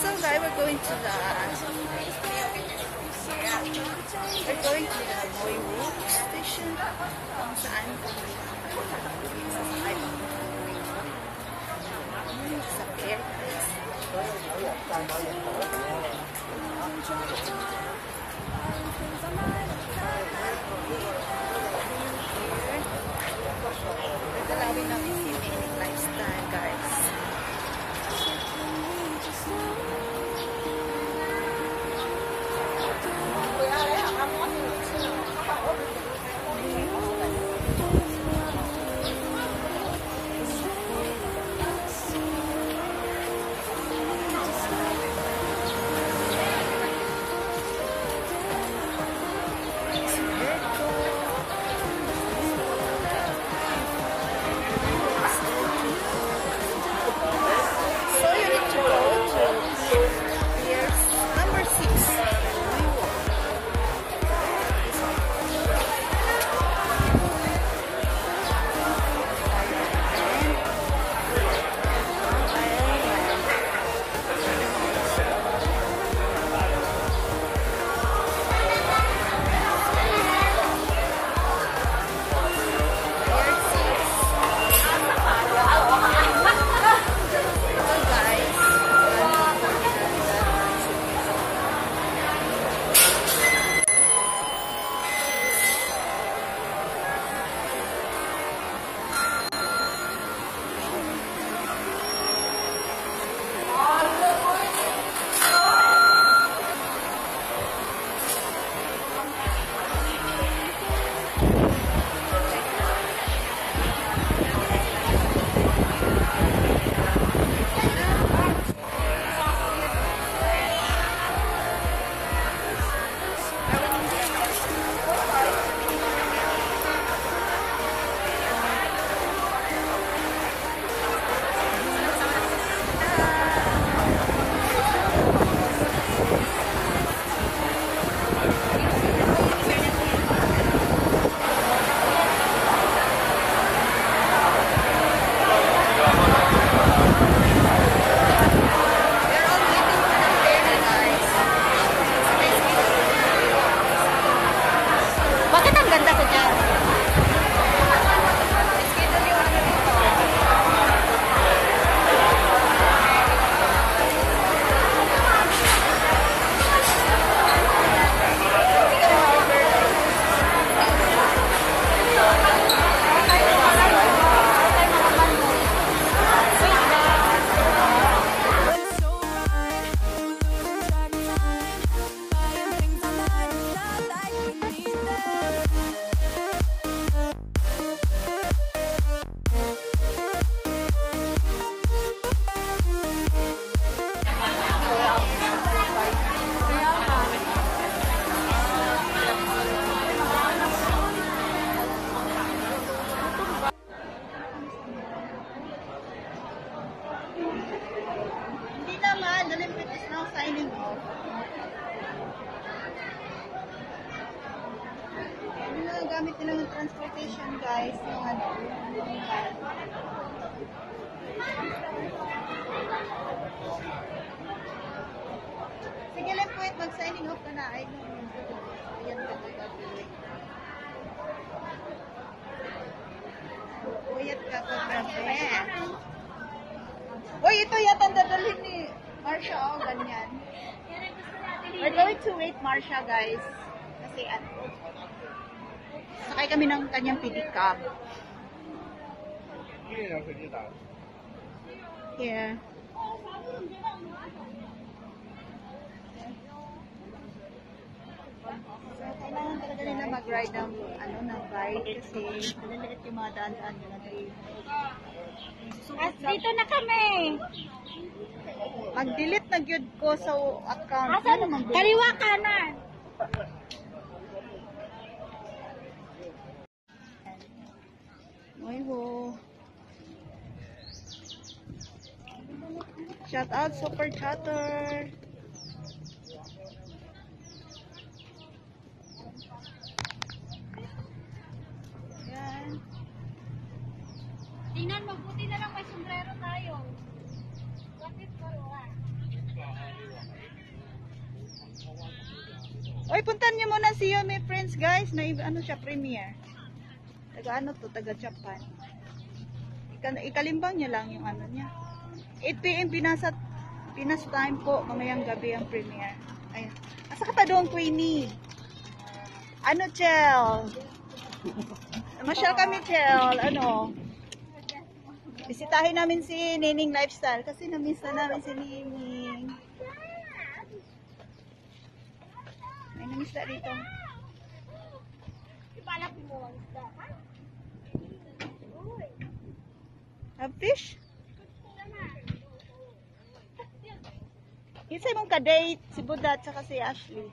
So guys, we're going to the Moiwu station kung saan sasakay sa fair guys. Nagalawin namin si Meaning Lifestyle guys. Gamit nila ng transportation guys, yung ano, sige lang po, mag-signing off ka na. Ay, ayan ka na. Uyat ka po, grabe. Uy, ito yata ang dadalhin ni Marsha, oh, ganyan. We're going to wait Marsha guys, kasi ano, sakay kami ng kanyang pedicab. Yeah. So, kailangan talaga nila mag-ride ng, ano, ng bike kasi maliliit yung mga daan-daan nila. As dito na kami. Mag-delete na gyud ko sa account. Asan? Kaliwa kanan. Moiwu. Shout out Super Chatter. Yan. Tingnan, mabuti na lang may sombrero tayo. Bakit ba? Oy, puntan niyo muna si Yumi Friends, guys. Na ano siya, premiere. Taga ano to, taga Japan. Ikalimbang niya lang yung ano niya. 8 PM Pinas time po, mamayang gabi ang premiere. Ayun. Asa ka pa doon, Queenie? Ano, Chel? Masyal kami, Chel. Ano? Bisitahin namin si Nining Lifestyle kasi na-miss na namin si Nining. May na-miss na dito. Have fish? Isa mong ka-date, si Budat saka si Ashley.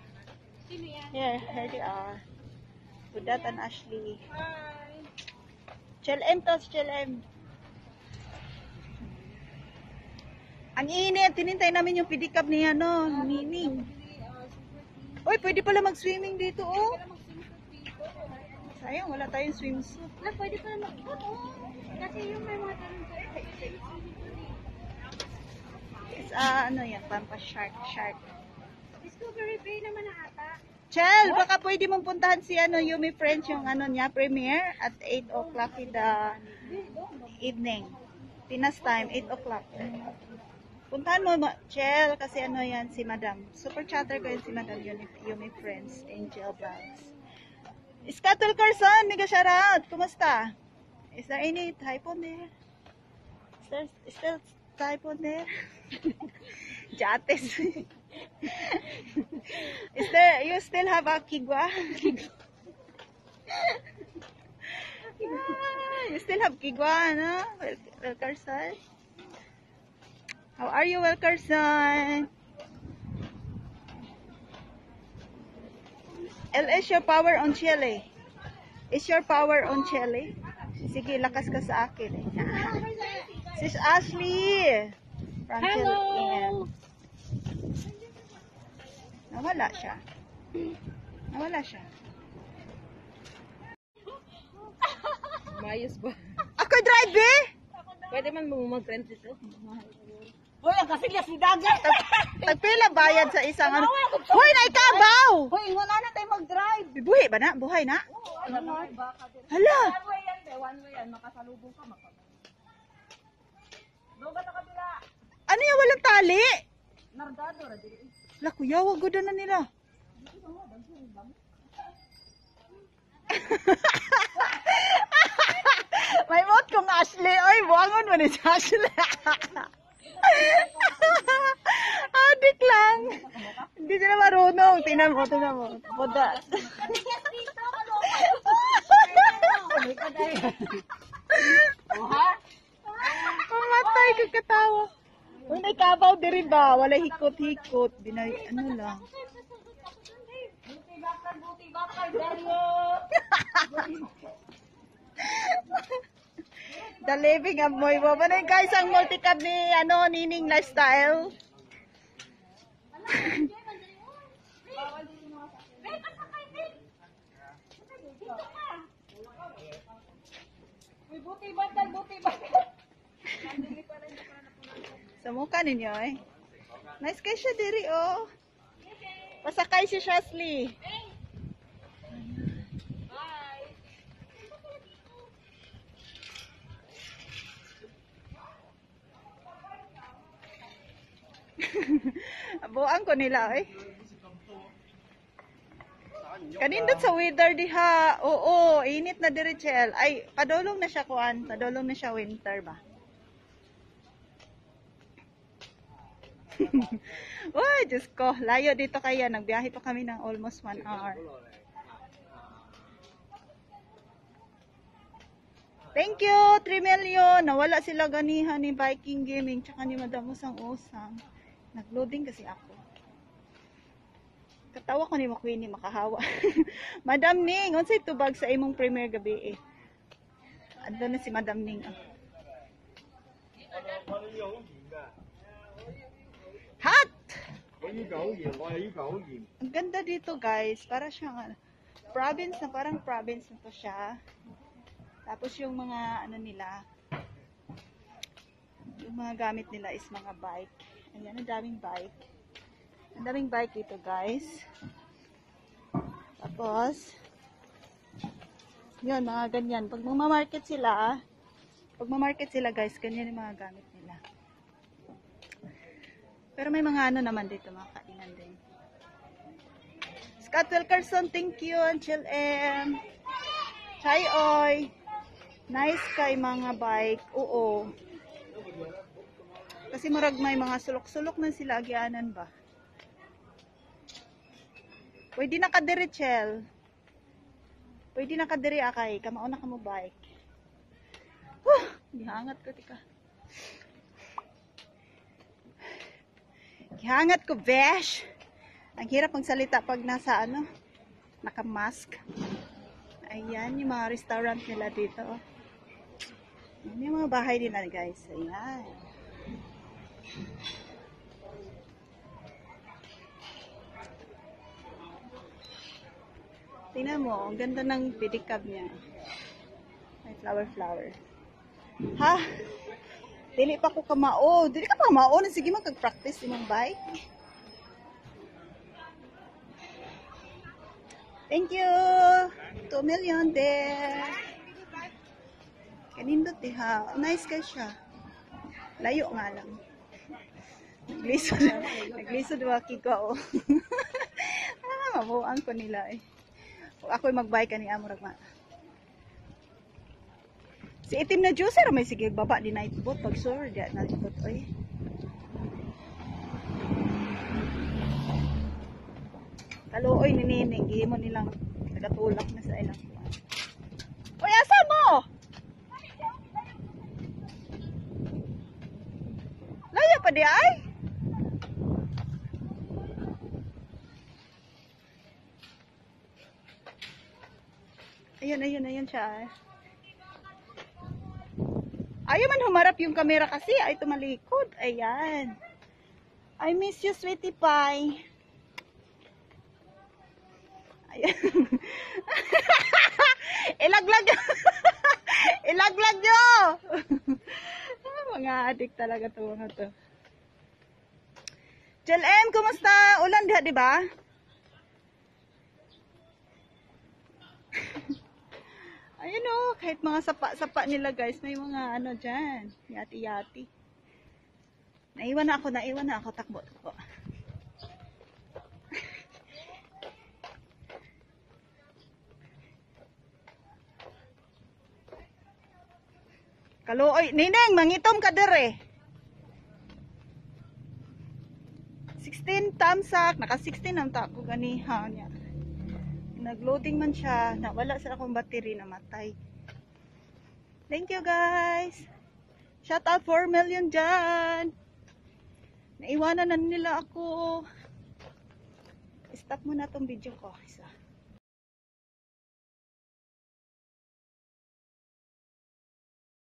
Sino yan? Here they are. Budat and Ashley. Chel M to, Chel M. Ang init, tinintay namin yung pedicab ni ano, Nining. Uy, pwede pala mag-swimming dito, oh. Sayang, wala tayong swimsuit. Na, pwede pala mag-ikot, oh. Kasi yung may mga tanong ko, It's, ano yan, pampa shark. Discovery Bay naman na ata. Chel, baka pwede mong puntahan si ano, Yumi Friends, yung ano niya, premiere at 8 o'clock in the evening. Pinas time, 8 o'clock. Puntahan mo, Chel, kasi ano yan, si Madam. Super chatter ko yun si Madam Yumi Friends, Angel Vlogs. Scuttle Carson, mega shoutout. Kumusta? Is there any typhoon there? Is there still typhoon there? Jates. Is there, you still have a kigwa? You still have kigwa, no? Wilkerson? How are you, Wilkerson? LS your power on Chile. Is your power on Chile? Sige, lakas ka sa akin. Sis Ashley. From Hello! Nawala siya. Mayos ba? Ako drive eh! Pwede man mo mag-rent dito? Hoy, ang kasiglas ni Dagat! Tagpila bayad sa isang ano. Hoy, naikabaw! Hoy, wala na tayo mag-drive. Buhay ba na? Buhay na? Alam mo, baka din. Hala! One way yan, one way yan. Makasalubong ka, Doon ka na kabila. Ano yan? Walang tali? Nardado, radyo. La, kuya, wag goda na nila. May mot kong Ashley. Oy, buwangon mo ni si Ashley. Adik lang. Hindi sila marunong. Tingnan mo. Puda. Mamatay kagkatawa. Uy, naikabaw diri ba? Wala hikot-hikot. Ano lang. Buti bakal, Dario. The living amoy mo. Manay guys, ang multicab ni Nining Lifestyle. Buti bakal. Sa mukha ninyo eh. Nice kay siya diri oh. Pasakay si Ashley. Buang ko nila eh. Kanindot sa weather diha. Oo, init na diri Chel. Ay, padulong na siya kuan, padulong na siya winter ba. Uy, Diyos ko, layo dito kaya. Nagbiyahe pa kami ng almost 1 hour. Thank you, 3 million. Nawala sila ganihan ni Viking Gaming tsaka ni Madam Usang-Usang. Nagloading kasi ako. Katawa ko ni Makwini makahawa. Madam Ning, unsay tubag sa imong premiere gabi eh. Ando na si Madam Ning. Hot! Ang ganda dito guys. Para siyang province na, parang province na to siya. Tapos yung mga ano nila, yung mga gamit nila is mga bike. Ayan, ang daming bike. Ang daming bike dito, guys. Tapos, yun, mga ganyan. Pag magmamarket sila, guys, ganyan yung mga gamit nila. Pero may mga ano naman dito, mga kainan din. Scott Wilkerson, thank you. Angel M. Chai Oy. Nice kay mga bike. Oo. Kasi marag may mga sulok-sulok na sila. Agianan ba? Pwede na kadiri, Chel. Pwede na kadiri, akay. Kamauna ka mo bike. Gihangat ko, tika. Gihangat ko, besh. Ang hirap magsalita pag nasa ano, naka-mask. Ayan, yung mga restaurant nila dito. Ayan yung mga bahay nila, guys. Ayan. Tingnan mo, ang ganda ng pedicab niya. May flower. Ha? Dili pa ko kamao. Dili ka pa kamao. Sige, magkag-practice imong bike. Thank you. 2 million there. Kanindot ha. Nice ka siya. Layo nga lang. Naglisod waki ko. Mabuang ko nila eh. Kung ako'y mag-bike kani amurag ma. Si itim na juicer may sige baba di night boat pag sure di night boat oy. Kaluoy ni Nining, gihimo nilang tagatulak na sa ilang. Oy, asa mo? Laya pa di ay? Ayun siya. Ayaw man humarap yung camera kasi, ay tumalikod. Ayan. I miss you, sweetie pie. Ayan. Ilaglag. Ilaglag nyo. Mga adik talaga to mga to. Jel M, kumusta? Ulan diha, di ba? Ayun o, kahit mga sapa-sapa nila guys, may mga ano dyan, yati-yati. Naiwan na ako, takbo. Kaluoy, Nineng, mangitom ka dire. 16 tamsak, naka 16 ang tako ganiha niya. Nagloading man siya, nawala sa akong battery, namatay. Thank you guys. Shout out 4 million dyan. Naiwanan na nila ako. Stop muna tong video ko. Isa.